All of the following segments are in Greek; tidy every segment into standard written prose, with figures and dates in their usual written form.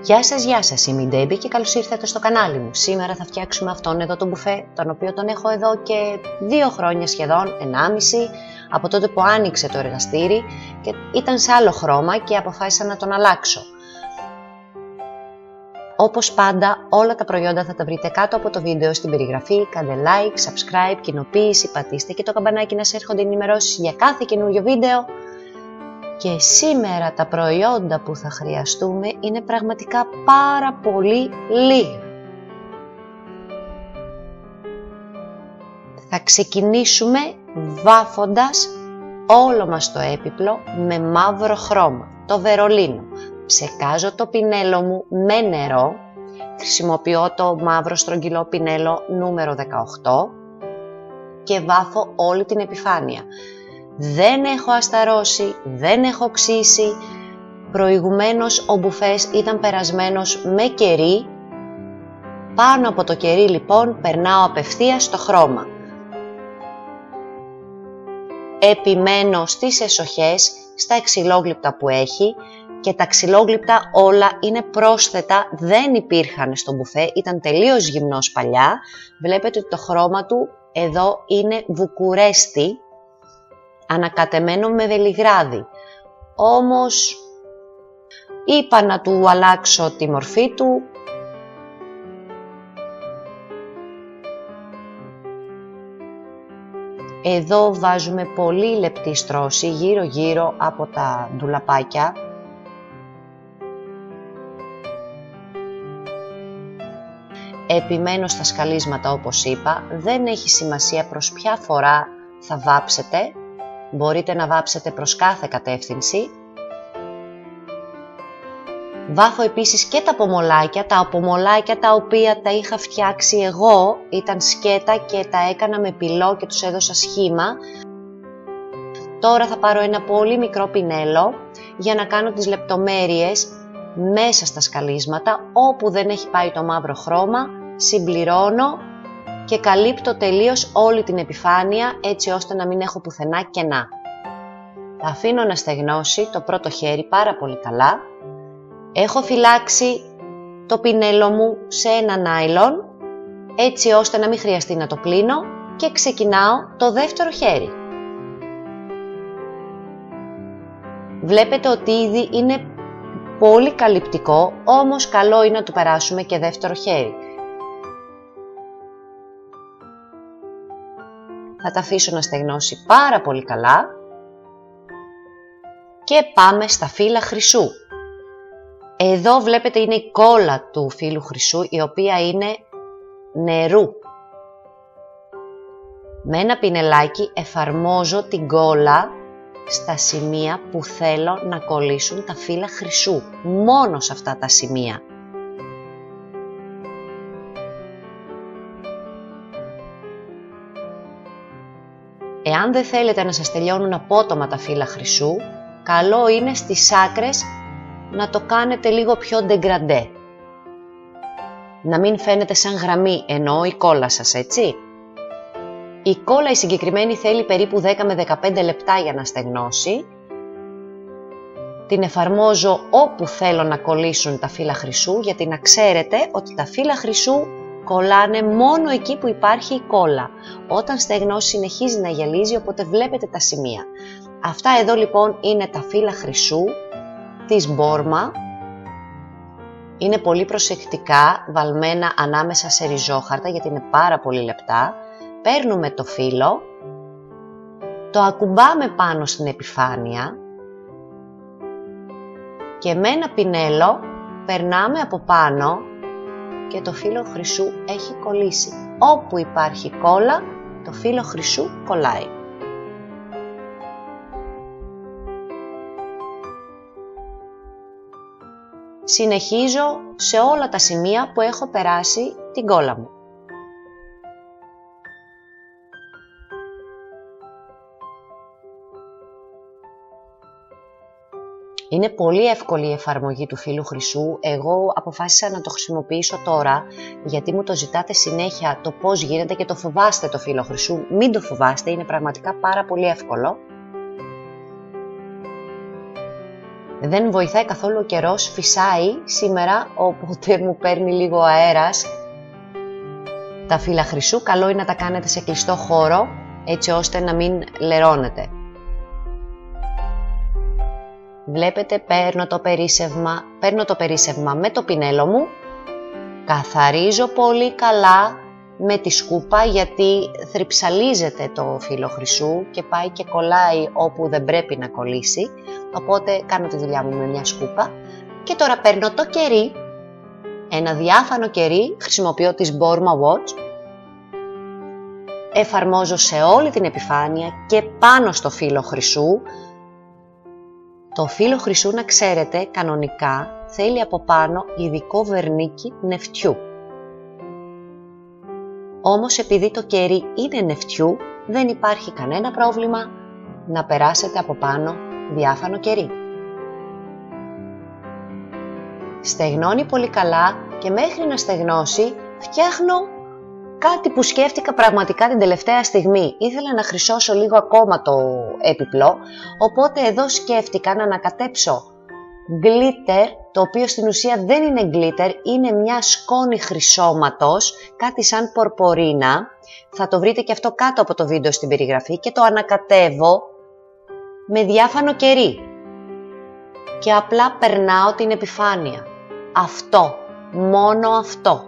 Γεια σας, είμαι η Ντέμπι και καλώς ήρθατε στο κανάλι μου. Σήμερα θα φτιάξουμε αυτόν εδώ τον μπουφέ, τον οποίο τον έχω εδώ και 2 χρόνια σχεδόν, 1,5, από τότε που άνοιξε το εργαστήρι και ήταν σε άλλο χρώμα και αποφάσισα να τον αλλάξω. Όπως πάντα, όλα τα προϊόντα θα τα βρείτε κάτω από το βίντεο στην περιγραφή. Κάντε like, subscribe, κοινοποίηση, πατήστε και το καμπανάκι να σε έρχονται ενημερώσεις για κάθε καινούριο βίντεο. Και σήμερα τα προϊόντα που θα χρειαστούμε είναι πραγματικά πάρα πολύ λίγα. Θα ξεκινήσουμε βάφοντας όλο μας το έπιπλο με μαύρο χρώμα, το Βερολίνο. Ψεκάζω το πινέλο μου με νερό, χρησιμοποιώ το μαύρο στρογγυλό πινέλο νούμερο 18 και βάφω όλη την επιφάνεια. Δεν έχω ασταρώσει, δεν έχω ξύσει, προηγουμένως ο μπουφές ήταν περασμένος με κερί. Πάνω από το κερί λοιπόν περνάω απευθείας στο χρώμα. Επιμένω στις εσοχές, στα ξυλόγλυπτα που έχει και τα ξυλόγλυπτα όλα είναι πρόσθετα, δεν υπήρχαν στο μπουφέ, ήταν τελείως γυμνός παλιά. Βλέπετε ότι το χρώμα του εδώ είναι βουκουρέστι, ανακατεμένο με βελιγράδι. Όμως είπα να του αλλάξω τη μορφή του. Εδώ βάζουμε πολύ λεπτή στρώση γύρω γύρω από τα ντουλαπάκια. Επιμένω στα σκαλίσματα όπως είπα, δεν έχει σημασία προς ποια φορά θα βάψετε. Μπορείτε να βάψετε προς κάθε κατεύθυνση. Βάφω επίσης και τα απομολάκια τα οποία τα είχα φτιάξει εγώ, ήταν σκέτα και τα έκανα με πυλό και τους έδωσα σχήμα. Τώρα θα πάρω ένα πολύ μικρό πινέλο για να κάνω τις λεπτομέρειες μέσα στα σκαλίσματα, όπου δεν έχει πάει το μαύρο χρώμα, συμπληρώνω και καλύπτω τελείως όλη την επιφάνεια έτσι ώστε να μην έχω πουθενά κενά. Θα αφήνω να στεγνώσει το πρώτο χέρι πάρα πολύ καλά. Έχω φυλάξει το πινέλο μου σε ένα νάιλον έτσι ώστε να μην χρειαστεί να το πλύνω και ξεκινάω το δεύτερο χέρι. Βλέπετε ότι ήδη είναι πολύ καλυπτικό, όμως καλό είναι να του περάσουμε και δεύτερο χέρι. Θα τα αφήσω να στεγνώσει πάρα πολύ καλά και πάμε στα φύλλα χρυσού. Εδώ βλέπετε είναι η κόλλα του φύλλου χρυσού, η οποία είναι νερού. Με ένα πινελάκι εφαρμόζω την κόλλα στα σημεία που θέλω να κολλήσουν τα φύλλα χρυσού, μόνο σε αυτά τα σημεία. Εάν δεν θέλετε να σας τελειώνουν απότομα τα φύλλα χρυσού, καλό είναι στις άκρες να το κάνετε λίγο πιο ντεγκραντέ. Να μην φαίνεται σαν γραμμή, εννοώ η κόλλα σας, έτσι. Η κόλλα η συγκεκριμένη θέλει περίπου 10 με 15 λεπτά για να στεγνώσει. Την εφαρμόζω όπου θέλω να κολλήσουν τα φύλλα χρυσού, γιατί να ξέρετε ότι τα φύλλα χρυσού κολλάνε μόνο εκεί που υπάρχει η κόλλα. Όταν στεγνώσει συνεχίζει να γυαλίζει, οπότε βλέπετε τα σημεία. Αυτά εδώ λοιπόν είναι τα φύλλα χρυσού της μπόρμα. Είναι πολύ προσεκτικά βαλμένα ανάμεσα σε ριζόχαρτα γιατί είναι πάρα πολύ λεπτά. Παίρνουμε το φύλλο, το ακουμπάμε πάνω στην επιφάνεια και με ένα πινέλο περνάμε από πάνω και το φύλλο χρυσού έχει κολλήσει. Όπου υπάρχει κόλλα, το φύλλο χρυσού κολλάει. Συνεχίζω σε όλα τα σημεία που έχω περάσει την κόλλα μου. Είναι πολύ εύκολη η εφαρμογή του φύλλου χρυσού. Εγώ αποφάσισα να το χρησιμοποιήσω τώρα γιατί μου το ζητάτε συνέχεια το πώς γίνεται και το φοβάστε το φύλλο χρυσού. Μην το φοβάστε, είναι πραγματικά πάρα πολύ εύκολο. Δεν βοηθάει καθόλου ο καιρός, φυσάει σήμερα, οπότε μου παίρνει λίγο αέρας. Τα φύλλα χρυσού καλό είναι να τα κάνετε σε κλειστό χώρο, έτσι ώστε να μην λερώνετε. Βλέπετε, παίρνω το περίσσευμα με το πινέλο μου, καθαρίζω πολύ καλά με τη σκούπα, γιατί θρυψαλίζεται το φύλλο χρυσού και πάει και κολλάει όπου δεν πρέπει να κολλήσει, οπότε κάνω τη δουλειά μου με μια σκούπα. Και τώρα παίρνω το κερί, ένα διάφανο κερί, χρησιμοποιώ της Borma Watch, εφαρμόζω σε όλη την επιφάνεια και πάνω στο φύλλο χρυσού. Το φύλλο χρυσού, να ξέρετε, κανονικά θέλει από πάνω ειδικό βερνίκι νεφτιού. Όμως επειδή το κερί είναι νεφτιού, δεν υπάρχει κανένα πρόβλημα να περάσετε από πάνω διάφανο κερί. Στεγνώνει πολύ καλά και μέχρι να στεγνώσει φτιάχνω κάτι που σκέφτηκα πραγματικά την τελευταία στιγμή. Ήθελα να χρυσώσω λίγο ακόμα το έπιπλο, οπότε εδώ σκέφτηκα να ανακατέψω glitter, το οποίο στην ουσία δεν είναι glitter, είναι μια σκόνη χρυσώματος, κάτι σαν πορπορίνα. Θα το βρείτε και αυτό κάτω από το βίντεο στην περιγραφή, και το ανακατεύω με διάφανο κερί και απλά περνάω την επιφάνεια. Αυτό, μόνο αυτό.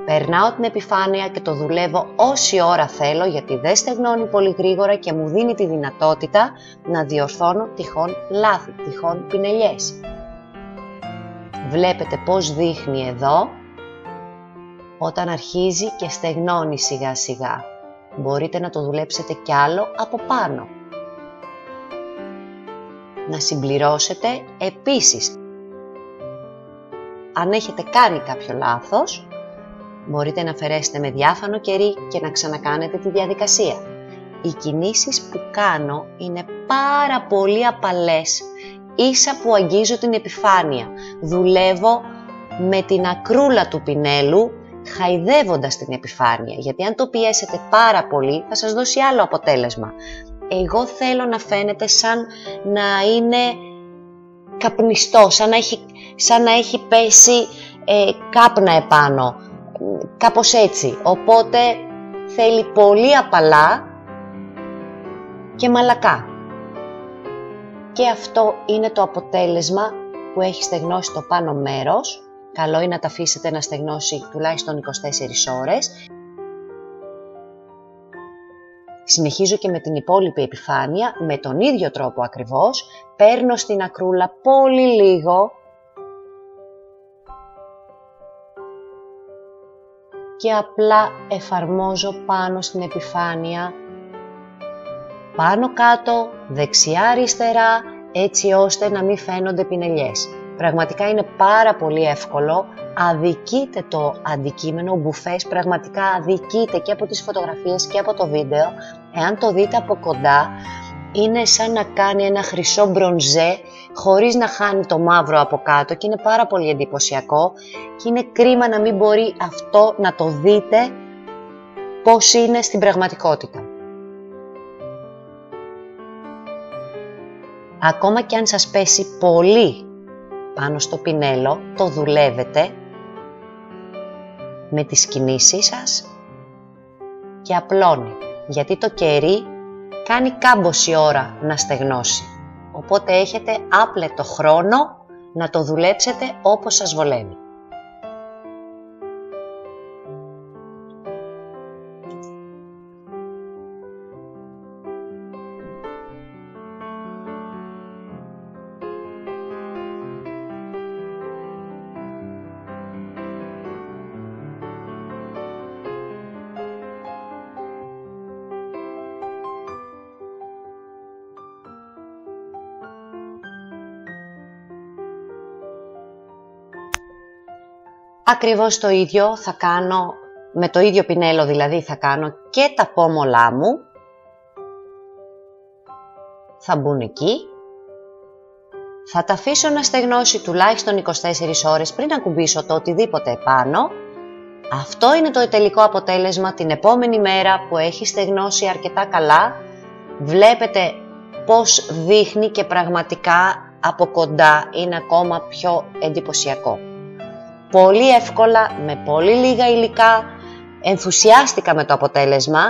Περνάω την επιφάνεια και το δουλεύω όση ώρα θέλω, γιατί δεν στεγνώνει πολύ γρήγορα και μου δίνει τη δυνατότητα να διορθώνω τυχόν λάθη, τυχόν πινελιές. Βλέπετε πώς δείχνει εδώ όταν αρχίζει και στεγνώνει σιγά σιγά. Μπορείτε να το δουλέψετε κι άλλο από πάνω. Να συμπληρώσετε επίσης. Αν έχετε κάνει κάποιο λάθος, μπορείτε να αφαιρέσετε με διάφανο κερί και να ξανακάνετε τη διαδικασία. Οι κινήσεις που κάνω είναι πάρα πολύ απαλές, ίσα που αγγίζω την επιφάνεια. Δουλεύω με την ακρούλα του πινέλου, χαϊδεύοντας την επιφάνεια, γιατί αν το πιέσετε πάρα πολύ θα σας δώσει άλλο αποτέλεσμα. Εγώ θέλω να φαίνεται σαν να είναι καπνιστό, σαν να έχει πέσει κάπνα επάνω, κάπως έτσι. Οπότε θέλει πολύ απαλά και μαλακά. Και αυτό είναι το αποτέλεσμα που έχει στεγνώσει το πάνω μέρος. Καλό είναι να τα αφήσετε να στεγνώσει τουλάχιστον 24 ώρες. Συνεχίζω και με την υπόλοιπη επιφάνεια, με τον ίδιο τρόπο ακριβώς. Παίρνω στην ακρούλα πολύ λίγο και απλά εφαρμόζω πάνω στην επιφάνεια, πάνω κάτω, δεξιά αριστερά, έτσι ώστε να μην φαίνονται πινελιές. Πραγματικά είναι πάρα πολύ εύκολο, αδικείται το αντικείμενο, ο μπουφές πραγματικά αδικείται και από τις φωτογραφίες και από το βίντεο. Εάν το δείτε από κοντά, είναι σαν να κάνει ένα χρυσό μπρονζέ χωρίς να χάνει το μαύρο από κάτω και είναι πάρα πολύ εντυπωσιακό και είναι κρίμα να μην μπορεί αυτό να το δείτε πώς είναι στην πραγματικότητα. Ακόμα και αν σας πέσει πολύ πάνω στο πινέλο, το δουλεύετε με τις κινήσεις σας και απλώνει, γιατί το κερί κάνει κάμποση ώρα να στεγνώσει. Οπότε έχετε άπλετο χρόνο να το δουλέψετε όπως σας βολεύει. Ακριβώς το ίδιο θα κάνω, με το ίδιο πινέλο δηλαδή θα κάνω και τα πόμολά μου. Θα μπουν εκεί. Θα τα αφήσω να στεγνώσει τουλάχιστον 24 ώρες πριν ακουμπήσω το οτιδήποτε επάνω. Αυτό είναι το τελικό αποτέλεσμα την επόμενη μέρα που έχει στεγνώσει αρκετά καλά. Βλέπετε πώς δείχνει και πραγματικά από κοντά είναι ακόμα πιο εντυπωσιακό. Πολύ εύκολα, με πολύ λίγα υλικά, ενθουσιάστηκα με το αποτέλεσμα.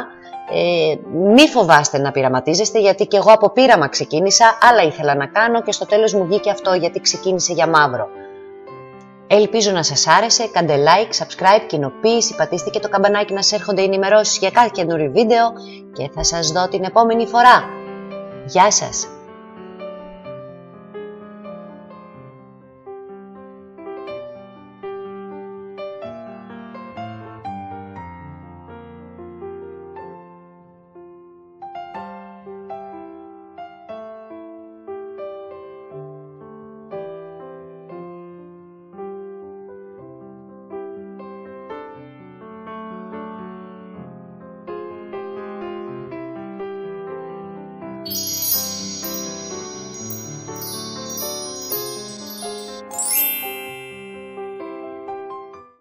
Μη φοβάστε να πειραματίζεστε, γιατί και εγώ από πείραμα ξεκίνησα, άλλα ήθελα να κάνω και στο τέλος μου βγήκε αυτό, γιατί ξεκίνησε για μαύρο. Ελπίζω να σας άρεσε, κάντε like, subscribe, κοινοποίηση, πατήστε και το καμπανάκι να σας έρχονται ενημερώσεις για κάθε καινούριο βίντεο και θα σας δω την επόμενη φορά. Γεια σας!